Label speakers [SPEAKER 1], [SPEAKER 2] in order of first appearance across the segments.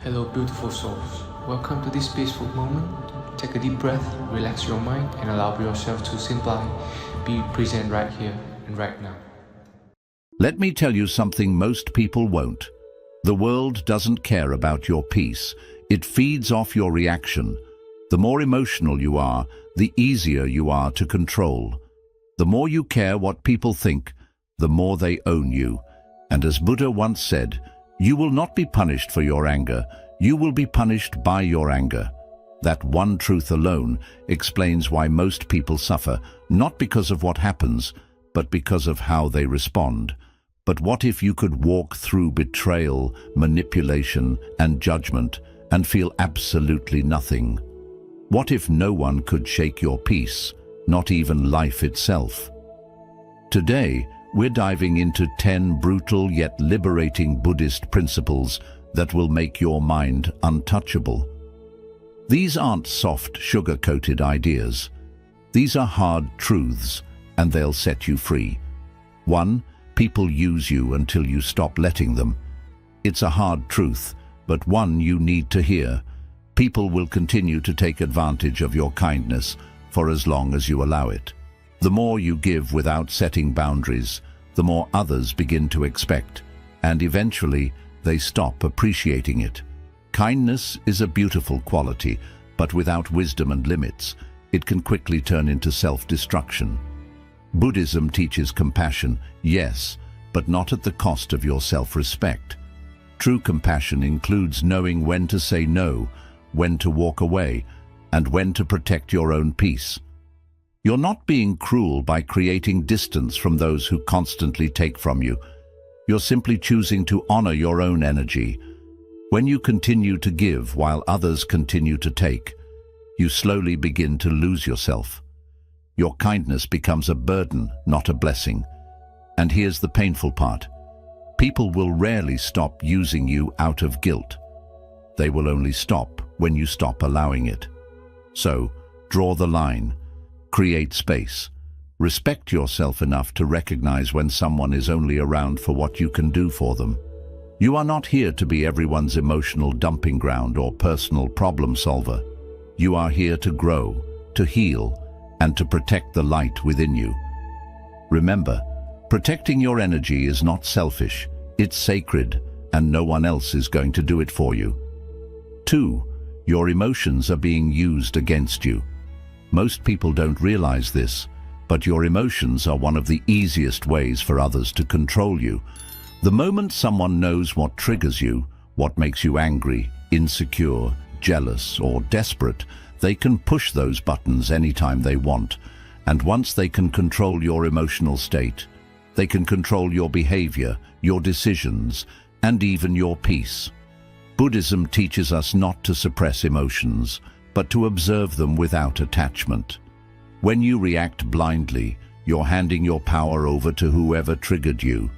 [SPEAKER 1] Hello, beautiful souls. Welcome to this peaceful moment. Take a deep breath, relax your mind, and allow yourself to simply be present right here and right now.
[SPEAKER 2] Let me tell you something most people won't. The world doesn't care about your peace. It feeds off your reaction. The more emotional you are, the easier you are to control. The more you care what people think, the more they own you. And as Buddha once said, you will not be punished for your anger, you will be punished by your anger. That one truth alone explains why most people suffer, not because of what happens, but because of how they respond. But what if you could walk through betrayal, manipulation, and judgment and feel absolutely nothing? What if no one could shake your peace, not even life itself? Today, we're diving into 10 brutal yet liberating Buddhist principles that will make your mind untouchable. These aren't soft, sugar-coated ideas. These are hard truths, and they'll set you free. 1. People use you until you stop letting them. It's a hard truth, but one you need to hear. People will continue to take advantage of your kindness for as long as you allow it. The more you give without setting boundaries, the more others begin to expect, and eventually they stop appreciating it. Kindness is a beautiful quality, but without wisdom and limits, it can quickly turn into self-destruction. Buddhism teaches compassion, yes, but not at the cost of your self-respect. True compassion includes knowing when to say no, when to walk away, and when to protect your own peace. You're not being cruel by creating distance from those who constantly take from you. You're simply choosing to honor your own energy. When you continue to give while others continue to take, you slowly begin to lose yourself. Your kindness becomes a burden, not a blessing. And here's the painful part. People will rarely stop using you out of guilt. They will only stop when you stop allowing it. So, draw the line. Create space. Respect yourself enough to recognize when someone is only around for what you can do for them. You are not here to be everyone's emotional dumping ground or personal problem solver. You are here to grow, to heal, and to protect the light within you. Remember, protecting your energy is not selfish, it's sacred, and no one else is going to do it for you. 2. Your emotions are being used against you. Most people don't realize this, but your emotions are one of the easiest ways for others to control you. The moment someone knows what triggers you, what makes you angry, insecure, jealous, or desperate, they can push those buttons anytime they want. And once they can control your emotional state, they can control your behavior, your decisions, and even your peace. Buddhism teaches us not to suppress emotions, but to observe them without attachment. When you react blindly, you're handing your power over to whoever triggered you.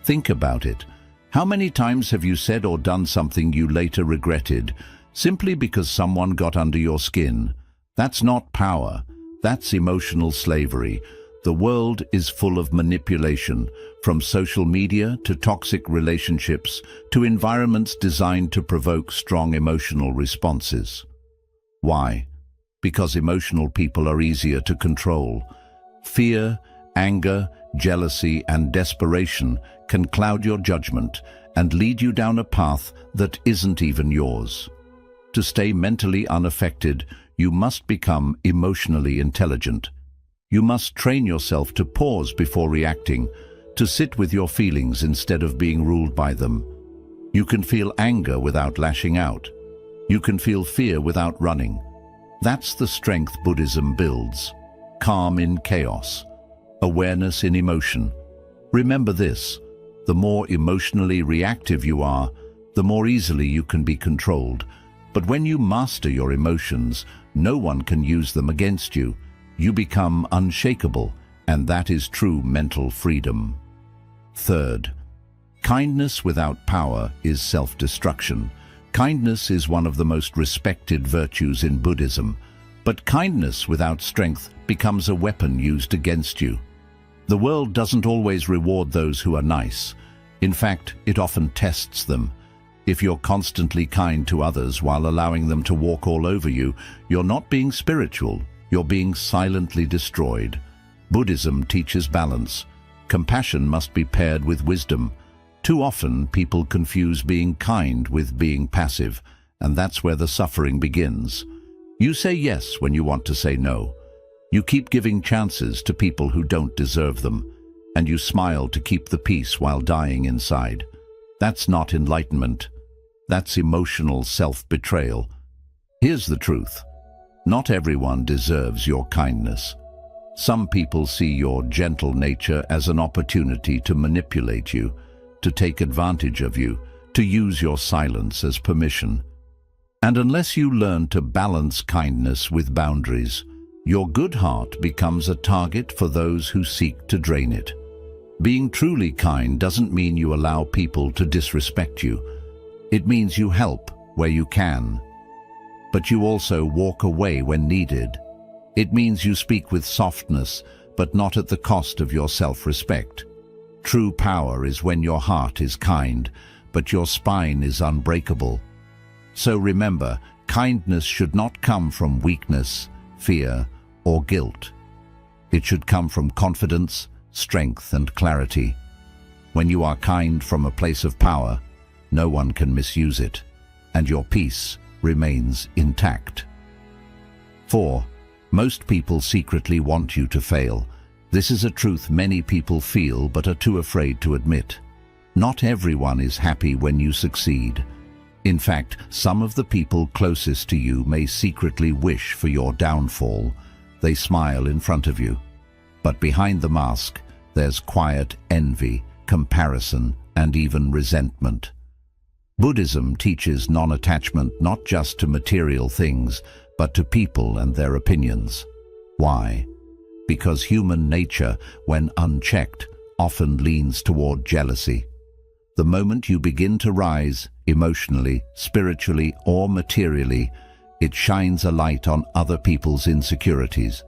[SPEAKER 2] Think about it. How many times have you said or done something you later regretted, simply because someone got under your skin? That's not power. That's emotional slavery. The world is full of manipulation, from social media to toxic relationships to environments designed to provoke strong emotional responses. Why? Because emotional people are easier to control. Fear, anger, jealousy, and desperation can cloud your judgment and lead you down a path that isn't even yours. To stay mentally unaffected, you must become emotionally intelligent. You must train yourself to pause before reacting, to sit with your feelings instead of being ruled by them. You can feel anger without lashing out. You can feel fear without running. That's the strength Buddhism builds. Calm in chaos. Awareness in emotion. Remember this, the more emotionally reactive you are, the more easily you can be controlled. But when you master your emotions, no one can use them against you. You become unshakable, and that is true mental freedom. 3rd, kindness without power is self-destruction. Kindness is one of the most respected virtues in Buddhism, but kindness without strength becomes a weapon used against you. The world doesn't always reward those who are nice. In fact, it often tests them. If you're constantly kind to others while allowing them to walk all over you, you're not being spiritual, you're being silently destroyed. Buddhism teaches balance. Compassion must be paired with wisdom. Too often, people confuse being kind with being passive, and that's where the suffering begins. You say yes when you want to say no. You keep giving chances to people who don't deserve them, and you smile to keep the peace while dying inside. That's not enlightenment. That's emotional self-betrayal. Here's the truth. Not everyone deserves your kindness. Some people see your gentle nature as an opportunity to manipulate you, to take advantage of you, to use your silence as permission. And unless you learn to balance kindness with boundaries, your good heart becomes a target for those who seek to drain it. Being truly kind doesn't mean you allow people to disrespect you. It means you help where you can. But you also walk away when needed. It means you speak with softness, but not at the cost of your self-respect. True power is when your heart is kind, but your spine is unbreakable. So remember, kindness should not come from weakness, fear, or guilt. It should come from confidence, strength, and clarity. When you are kind from a place of power, no one can misuse it, and your peace remains intact. 4. Most people secretly want you to fail. This is a truth many people feel but are too afraid to admit. Not everyone is happy when you succeed. In fact, some of the people closest to you may secretly wish for your downfall. They smile in front of you. But behind the mask, there's quiet envy, comparison, and even resentment. Buddhism teaches non-attachment not just to material things, but to people and their opinions. Why? Because human nature, when unchecked, often leans toward jealousy. The moment you begin to rise, emotionally, spiritually, or materially, it shines a light on other people's insecurities.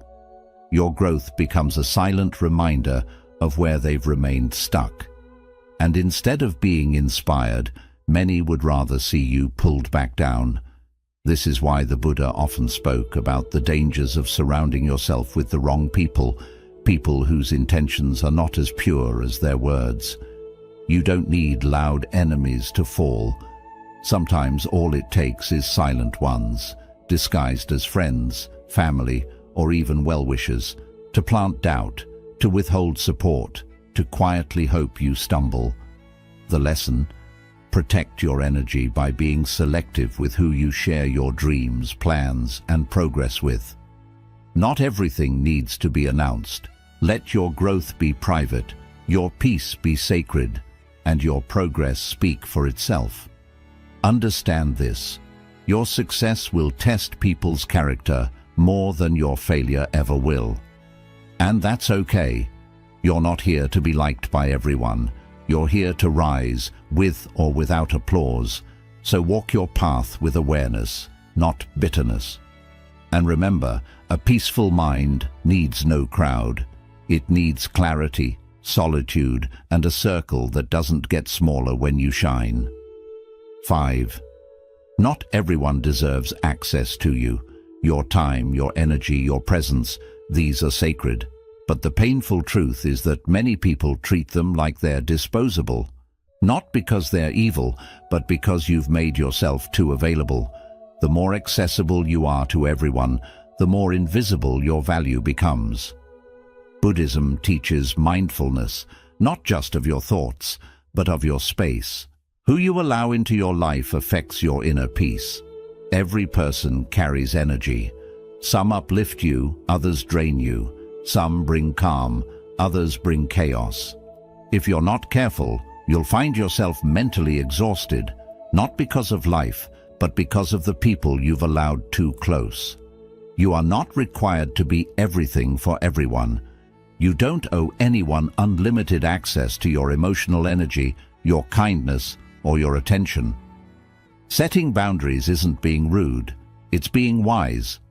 [SPEAKER 2] Your growth becomes a silent reminder of where they've remained stuck. And instead of being inspired, many would rather see you pulled back down. This is why the Buddha often spoke about the dangers of surrounding yourself with the wrong people, people whose intentions are not as pure as their words. You don't need loud enemies to fall. Sometimes all it takes is silent ones, disguised as friends, family, or even well-wishers, to plant doubt, to withhold support, to quietly hope you stumble. The lesson: protect your energy by being selective with who you share your dreams, plans, and progress with. Not everything needs to be announced. Let your growth be private, your peace be sacred, and your progress speak for itself. Understand this: your success will test people's character more than your failure ever will. And that's okay. You're not here to be liked by everyone. You're here to rise, with or without applause. So walk your path with awareness, not bitterness. And remember, a peaceful mind needs no crowd. It needs clarity, solitude, and a circle that doesn't get smaller when you shine. 5. Not everyone deserves access to you. Your time, your energy, your presence, these are sacred. But the painful truth is that many people treat them like they're disposable. Not because they're evil, but because you've made yourself too available. The more accessible you are to everyone, the more invisible your value becomes. Buddhism teaches mindfulness, not just of your thoughts, but of your space. Who you allow into your life affects your inner peace. Every person carries energy. Some uplift you, others drain you. Some bring calm, others bring chaos. If you're not careful, you'll find yourself mentally exhausted, not because of life, but because of the people you've allowed too close. You are not required to be everything for everyone. You don't owe anyone unlimited access to your emotional energy, your kindness, or your attention. Setting boundaries isn't being rude, it's being wise.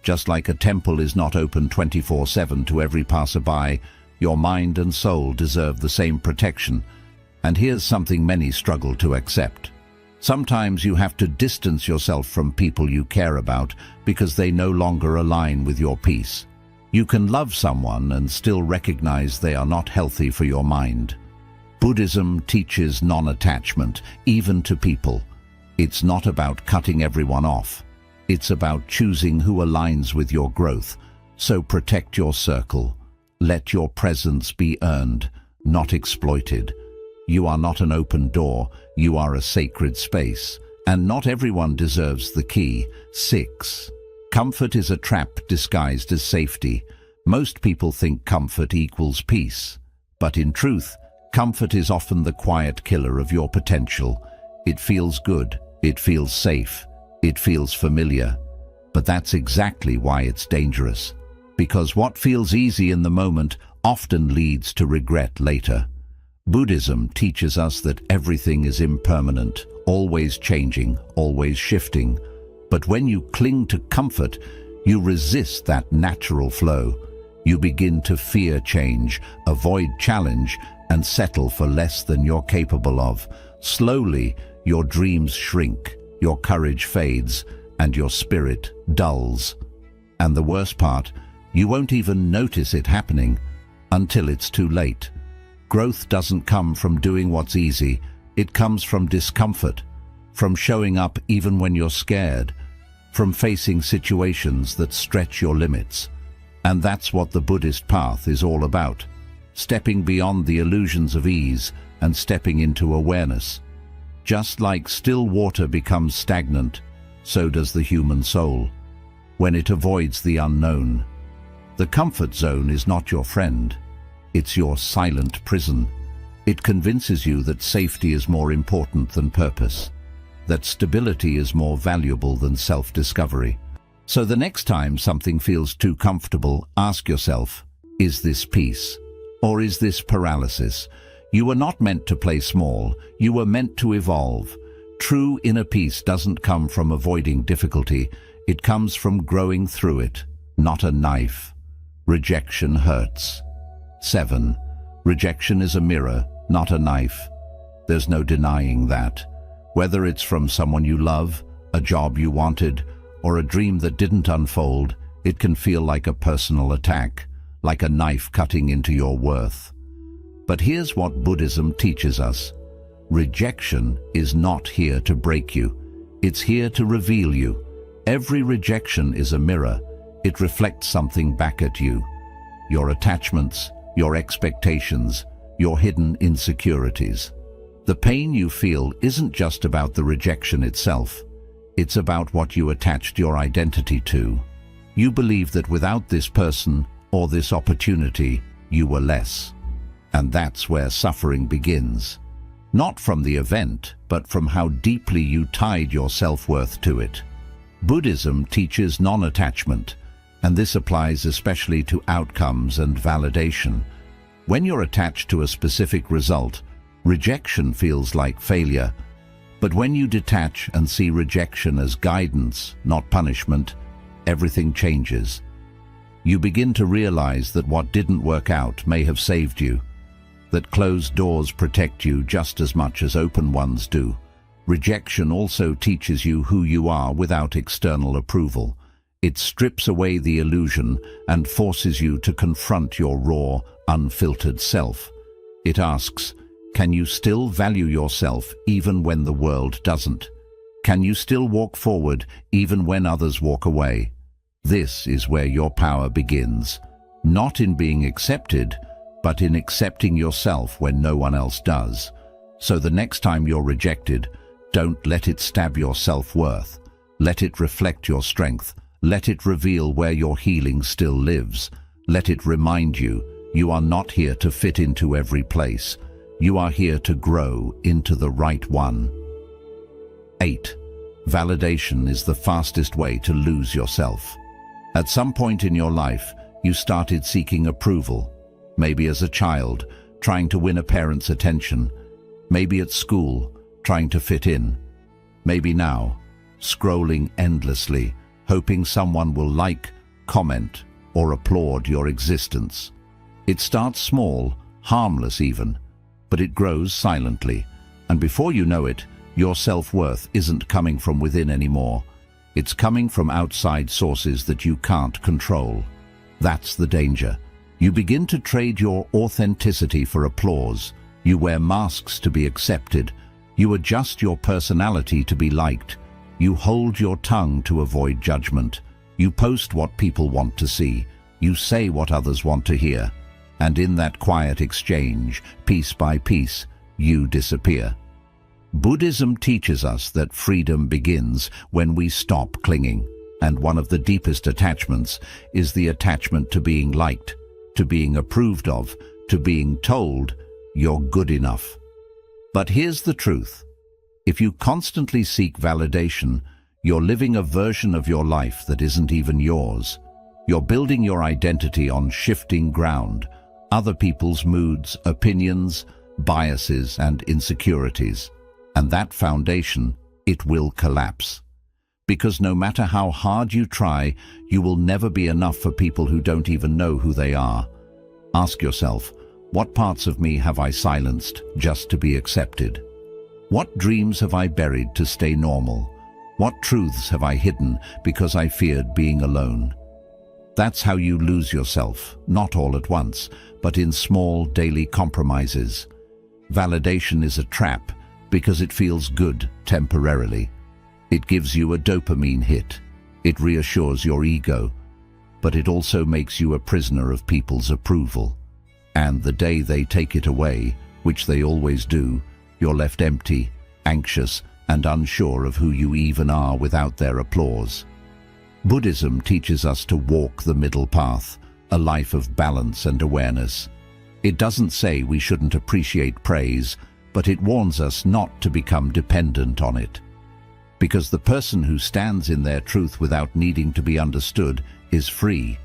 [SPEAKER 2] Just like a temple is not open 24/7 to every passerby, your mind and soul deserve the same protection. And here's something many struggle to accept. Sometimes you have to distance yourself from people you care about because they no longer align with your peace. You can love someone and still recognize they are not healthy for your mind. Buddhism teaches non-attachment, even to people. It's not about cutting everyone off. It's about choosing who aligns with your growth. So protect your circle. Let your presence be earned, not exploited. You are not an open door, you are a sacred space. And not everyone deserves the key. 6. Comfort is a trap disguised as safety. Most people think comfort equals peace. But in truth, comfort is often the quiet killer of your potential. It feels good, it feels safe, it feels familiar. But that's exactly why it's dangerous. Because what feels easy in the moment often leads to regret later. Buddhism teaches us that everything is impermanent, always changing, always shifting. But when you cling to comfort, you resist that natural flow. You begin to fear change, avoid challenge, and settle for less than you're capable of. Slowly, your dreams shrink, your courage fades, and your spirit dulls. And the worst part, you won't even notice it happening until it's too late. Growth doesn't come from doing what's easy. It comes from discomfort, from showing up even when you're scared, from facing situations that stretch your limits. And that's what the Buddhist path is all about. Stepping beyond the illusions of ease and stepping into awareness. Just like still water becomes stagnant, so does the human soul, when it avoids the unknown. The comfort zone is not your friend. It's your silent prison. It convinces you that safety is more important than purpose, that stability is more valuable than self-discovery. So the next time something feels too comfortable, ask yourself, is this peace? Or is this paralysis? You were not meant to play small. You were meant to evolve. True inner peace doesn't come from avoiding difficulty. It comes from growing through it, not a knife. Rejection hurts. 7. Rejection is a mirror, not a knife. There's no denying that. Whether it's from someone you love, a job you wanted, or a dream that didn't unfold, it can feel like a personal attack, like a knife cutting into your worth. But here's what Buddhism teaches us. Rejection is not here to break you. It's here to reveal you. Every rejection is a mirror. It reflects something back at you. Your attachments, your expectations, your hidden insecurities. The pain you feel isn't just about the rejection itself. It's about what you attached your identity to. You believe that without this person or this opportunity, you were less. And that's where suffering begins. Not from the event, but from how deeply you tied your self-worth to it. Buddhism teaches non-attachment, and this applies especially to outcomes and validation. When you're attached to a specific result, rejection feels like failure. But when you detach and see rejection as guidance, not punishment, everything changes. You begin to realize that what didn't work out may have saved you, that closed doors protect you just as much as open ones do. Rejection also teaches you who you are without external approval. It strips away the illusion and forces you to confront your raw, unfiltered self. It asks, can you still value yourself even when the world doesn't? Can you still walk forward even when others walk away? This is where your power begins, not in being accepted, but in accepting yourself when no one else does. So the next time you're rejected, don't let it stab your self-worth. Let it reflect your strength. Let it reveal where your healing still lives. Let it remind you, you are not here to fit into every place. You are here to grow into the right one. 8. Validation is the fastest way to lose yourself. At some point in your life, you started seeking approval. Maybe as a child, trying to win a parent's attention. Maybe at school, trying to fit in. Maybe now, scrolling endlessly, hoping someone will like, comment, or applaud your existence. It starts small, harmless even, but it grows silently, and before you know it, Your self-worth isn't coming from within anymore. It's coming from outside sources that you can't control. That's the danger. You begin to trade your authenticity for applause. You wear masks to be accepted. You adjust your personality to be liked. You hold your tongue to avoid judgment. You post what people want to see. You say what others want to hear. And in that quiet exchange, piece by piece, you disappear. Buddhism teaches us that freedom begins when we stop clinging. And one of the deepest attachments is the attachment to being liked, to being approved of, to being told you're good enough. But here's the truth. If you constantly seek validation, you're living a version of your life that isn't even yours. You're building your identity on shifting ground, other people's moods, opinions, biases, and insecurities. And that foundation, it will collapse. Because no matter how hard you try, you will never be enough for people who don't even know who they are. Ask yourself, what parts of me have I silenced just to be accepted? What dreams have I buried to stay normal? What truths have I hidden because I feared being alone? That's how you lose yourself, not all at once, but in small daily compromises. Validation is a trap because it feels good temporarily. It gives you a dopamine hit. It reassures your ego, but it also makes you a prisoner of people's approval. And the day they take it away, which they always do, you're left empty, anxious, and unsure of who you even are without their applause. Buddhism teaches us to walk the middle path, a life of balance and awareness. It doesn't say we shouldn't appreciate praise, but it warns us not to become dependent on it. Because the person who stands in their truth without needing to be understood is free.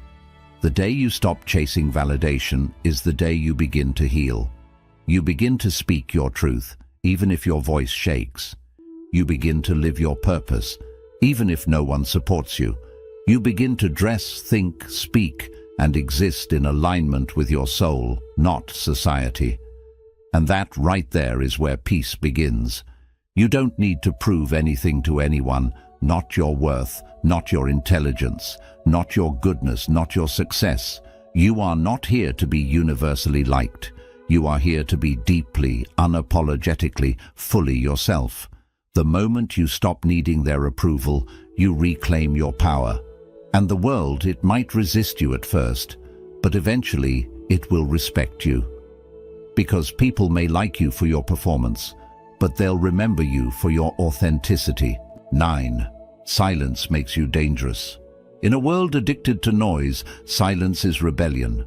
[SPEAKER 2] The day you stop chasing validation is the day you begin to heal. You begin to speak your truth, even if your voice shakes. You begin to live your purpose, even if no one supports you. You begin to dress, think, speak, and exist in alignment with your soul, not society. And that right there is where peace begins. You don't need to prove anything to anyone, not your worth, not your intelligence, not your goodness, not your success. You are not here to be universally liked. You are here to be deeply, unapologetically, fully yourself. The moment you stop needing their approval, you reclaim your power. And the world, it might resist you at first, but eventually it will respect you. Because people may like you for your performance, but they'll remember you for your authenticity. 9. Silence makes you dangerous. In a world addicted to noise, silence is rebellion.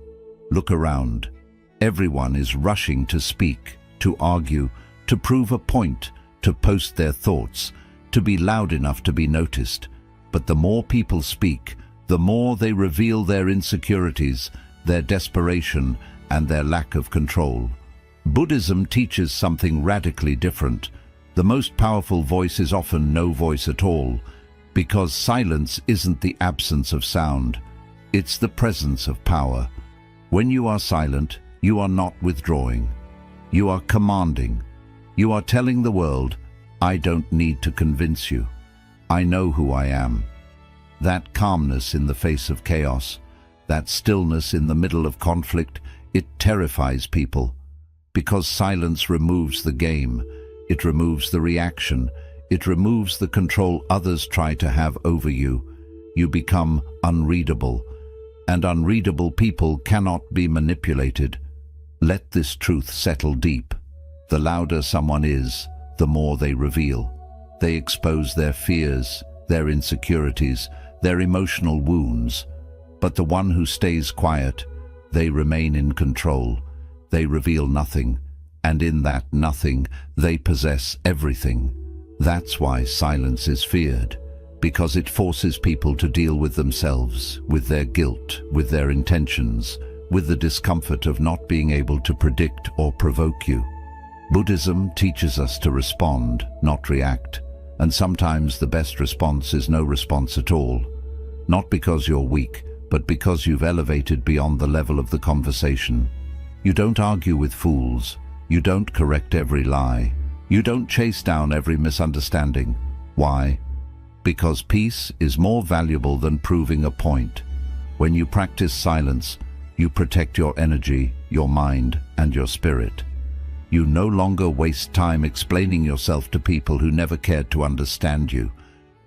[SPEAKER 2] Look around. Everyone is rushing to speak, to argue, to prove a point, to post their thoughts, to be loud enough to be noticed. But the more people speak, the more they reveal their insecurities, their desperation, and their lack of control. Buddhism teaches something radically different. The most powerful voice is often no voice at all, because silence isn't the absence of sound, it's the presence of power. When you are silent, you are not withdrawing. You are commanding. You are telling the world, I don't need to convince you. I know who I am. That calmness in the face of chaos, that stillness in the middle of conflict, it terrifies people. Because silence removes the game, it removes the reaction, it removes the control others try to have over you. You become unreadable, and unreadable people cannot be manipulated. Let this truth settle deep. The louder someone is, the more they reveal. They expose their fears, their insecurities, their emotional wounds. But the one who stays quiet, they remain in control. They reveal nothing, and in that nothing, they possess everything. That's why silence is feared, because it forces people to deal with themselves, with their guilt, with their intentions, with the discomfort of not being able to predict or provoke you. Buddhism teaches us to respond, not react, and sometimes the best response is no response at all. Not because you're weak, but because you've elevated beyond the level of the conversation. You don't argue with fools. You don't correct every lie. You don't chase down every misunderstanding. Why? Because peace is more valuable than proving a point. When you practice silence, you protect your energy, your mind, and your spirit. You no longer waste time explaining yourself to people who never cared to understand you.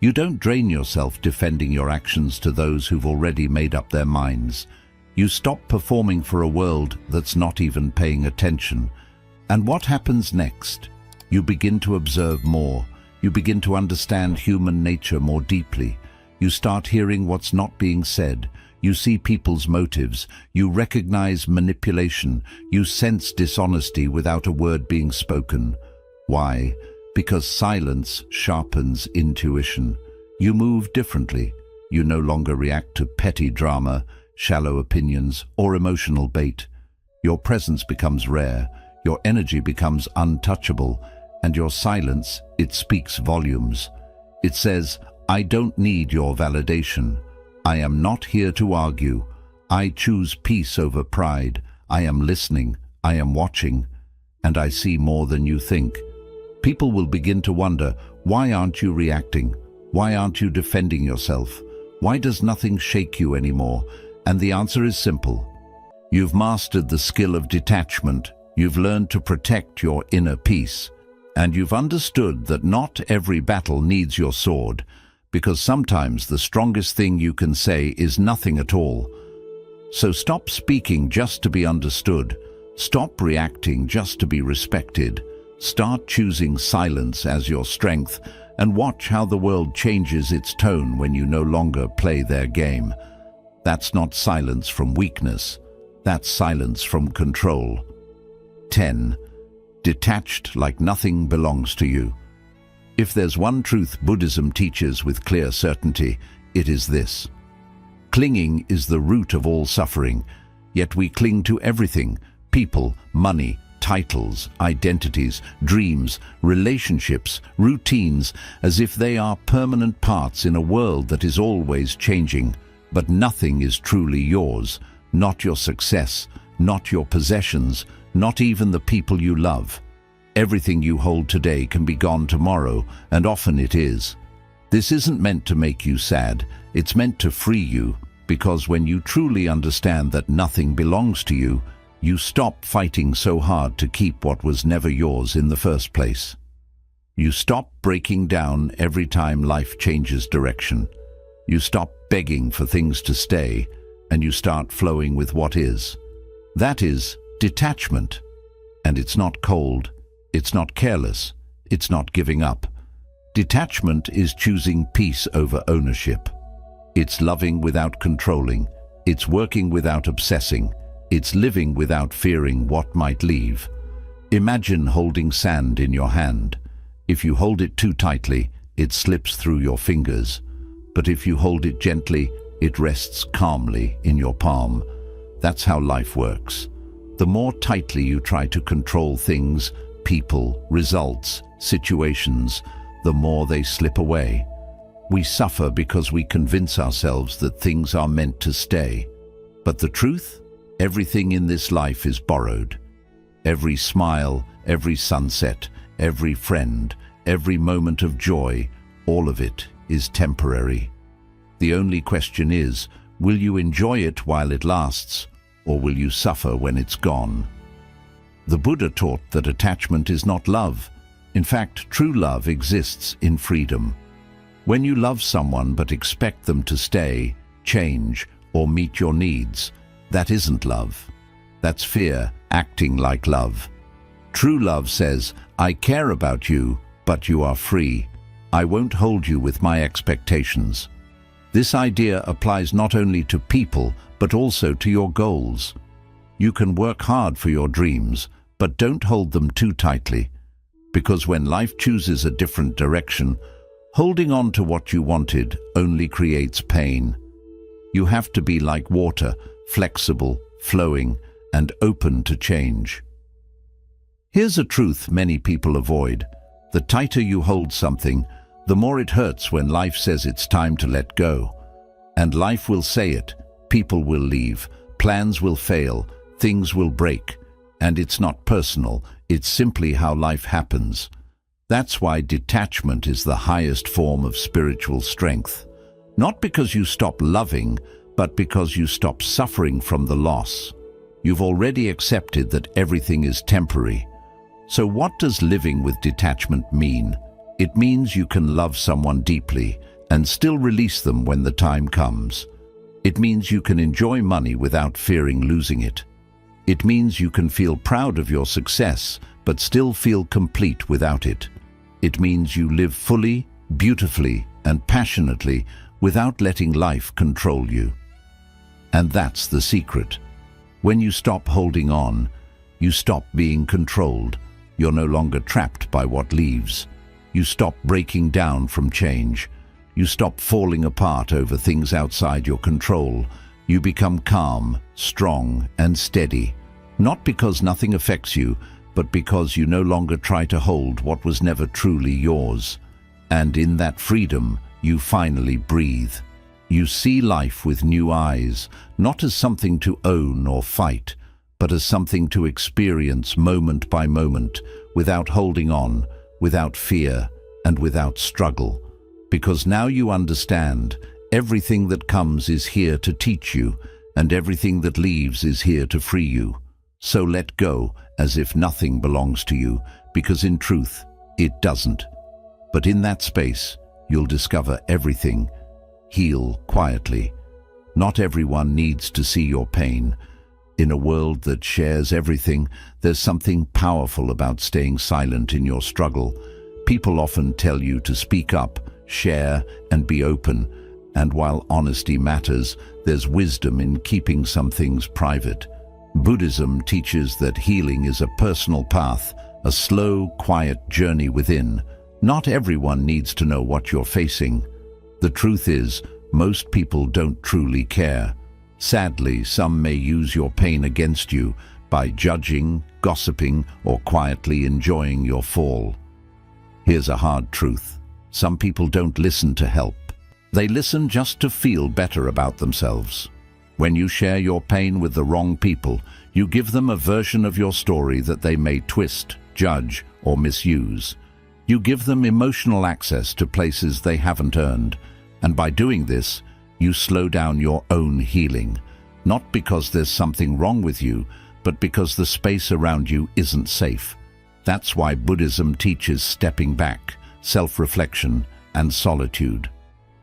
[SPEAKER 2] You don't drain yourself defending your actions to those who've already made up their minds. You stop performing for a world that's not even paying attention. And what happens next? You begin to observe more. You begin to understand human nature more deeply. You start hearing what's not being said. You see people's motives. You recognize manipulation. You sense dishonesty without a word being spoken. Why? Because silence sharpens intuition. You move differently. You no longer react to petty drama, shallow opinions, or emotional bait. Your presence becomes rare. Your energy becomes untouchable. And your silence, it speaks volumes. It says, I don't need your validation. I am not here to argue. I choose peace over pride. I am listening. I am watching. And I see more than you think. People will begin to wonder, why aren't you reacting? Why aren't you defending yourself? Why does nothing shake you anymore? And the answer is simple. You've mastered the skill of detachment. You've learned to protect your inner peace. And you've understood that not every battle needs your sword, because sometimes the strongest thing you can say is nothing at all. So stop speaking just to be understood. Stop reacting just to be respected. Start choosing silence as your strength, and watch how the world changes its tone when you no longer play their game. That's not silence from weakness. That's silence from control. 10. Detached like nothing belongs to you. If there's one truth Buddhism teaches with clear certainty, it is this. Clinging is the root of all suffering, yet we cling to everything: people, money, titles, identities, dreams, relationships, routines, as if they are permanent parts in a world that is always changing. But nothing is truly yours, not your success, not your possessions, not even the people you love. Everything you hold today can be gone tomorrow, and often it is. This isn't meant to make you sad, it's meant to free you, because when you truly understand that nothing belongs to you, you stop fighting so hard to keep what was never yours in the first place. You stop breaking down every time life changes direction. You stop begging for things to stay, and you start flowing with what is. That is detachment. And it's not cold. It's not careless. It's not giving up. Detachment is choosing peace over ownership. It's loving without controlling. It's working without obsessing. It's living without fearing what might leave. Imagine holding sand in your hand. If you hold it too tightly, it slips through your fingers. But if you hold it gently, it rests calmly in your palm. That's how life works. The more tightly you try to control things, people, results, situations, the more they slip away. We suffer because we convince ourselves that things are meant to stay. But the truth? Everything in this life is borrowed. Every smile, every sunset, every friend, every moment of joy, all of it is temporary. The only question is, will you enjoy it while it lasts, or will you suffer when it's gone? The Buddha taught that attachment is not love. In fact, true love exists in freedom. When you love someone but expect them to stay, change, or meet your needs, that isn't love. That's fear acting like love. True love says, I care about you, but you are free. I won't hold you with my expectations. This idea applies not only to people, but also to your goals. You can work hard for your dreams, but don't hold them too tightly. Because when life chooses a different direction, holding on to what you wanted only creates pain. You have to be like water, flexible, flowing, and open to change. Here's a truth many people avoid. The tighter you hold something, the more it hurts when life says it's time to let go. And life will say it. People will leave. Plans will fail. Things will break. And it's not personal. It's simply how life happens. That's why detachment is the highest form of spiritual strength. Not because you stop loving, but because you stop suffering from the loss. You've already accepted that everything is temporary. So what does living with detachment mean? It means you can love someone deeply and still release them when the time comes. It means you can enjoy money without fearing losing it. It means you can feel proud of your success, but still feel complete without it. It means you live fully, beautifully, and passionately without letting life control you. And that's the secret. When you stop holding on, you stop being controlled. You're no longer trapped by what leaves. You stop breaking down from change. You stop falling apart over things outside your control. You become calm, strong, and steady. Not because nothing affects you, but because you no longer try to hold what was never truly yours. And in that freedom, you finally breathe. You see life with new eyes, not as something to own or fight, but as something to experience moment by moment, without holding on, without fear, and without struggle. Because now you understand, everything that comes is here to teach you, and everything that leaves is here to free you. So let go as if nothing belongs to you, because in truth, it doesn't. But in that space, you'll discover everything. Heal quietly. Not everyone needs to see your pain. In a world that shares everything, there's something powerful about staying silent in your struggle. People often tell you to speak up, share, and be open. And while honesty matters, there's wisdom in keeping some things private. Buddhism teaches that healing is a personal path, a slow, quiet journey within. Not everyone needs to know what you're facing. The truth is, most people don't truly care. Sadly, some may use your pain against you by judging, gossiping, or quietly enjoying your fall. Here's a hard truth. Some people don't listen to help. They listen just to feel better about themselves. When you share your pain with the wrong people, you give them a version of your story that they may twist, judge, or misuse. You give them emotional access to places they haven't earned, and by doing this, you slow down your own healing, not because there's something wrong with you, but because the space around you isn't safe. That's why Buddhism teaches stepping back, self-reflection, and solitude.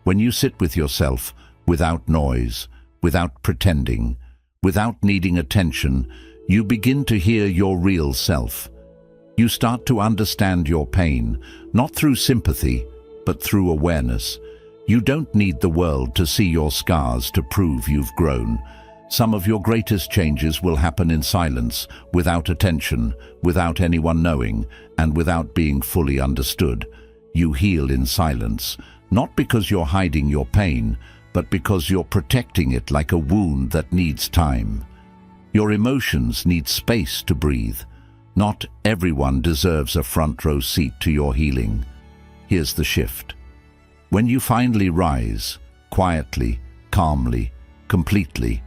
[SPEAKER 2] When you sit with yourself, without noise, without pretending, without needing attention, you begin to hear your real self. You start to understand your pain, not through sympathy, but through awareness. You don't need the world to see your scars to prove you've grown. Some of your greatest changes will happen in silence, without attention, without anyone knowing, and without being fully understood. You heal in silence, not because you're hiding your pain, but because you're protecting it like a wound that needs time. Your emotions need space to breathe. Not everyone deserves a front row seat to your healing. Here's the shift. When you finally rise, quietly, calmly, completely,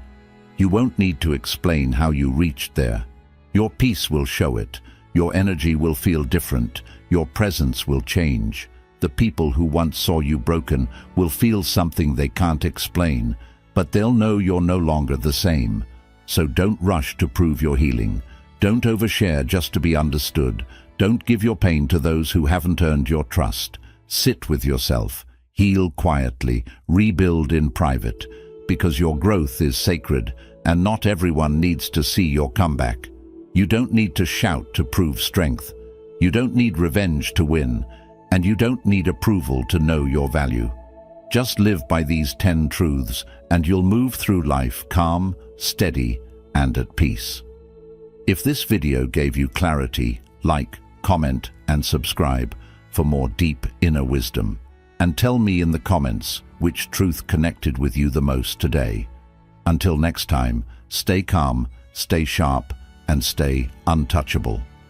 [SPEAKER 2] you won't need to explain how you reached there. Your peace will show it. Your energy will feel different. Your presence will change. The people who once saw you broken will feel something they can't explain, but they'll know you're no longer the same. So don't rush to prove your healing. Don't overshare just to be understood. Don't give your pain to those who haven't earned your trust. Sit with yourself. Heal quietly. Rebuild in private. Because your growth is sacred, and not everyone needs to see your comeback. You don't need to shout to prove strength. You don't need revenge to win. And you don't need approval to know your value. Just live by these 10 truths, and you'll move through life calm, steady, and at peace. If this video gave you clarity, like, comment, and subscribe for more deep inner wisdom. And tell me in the comments which truth connected with you the most today. Until next time, stay calm, stay sharp, and stay untouchable.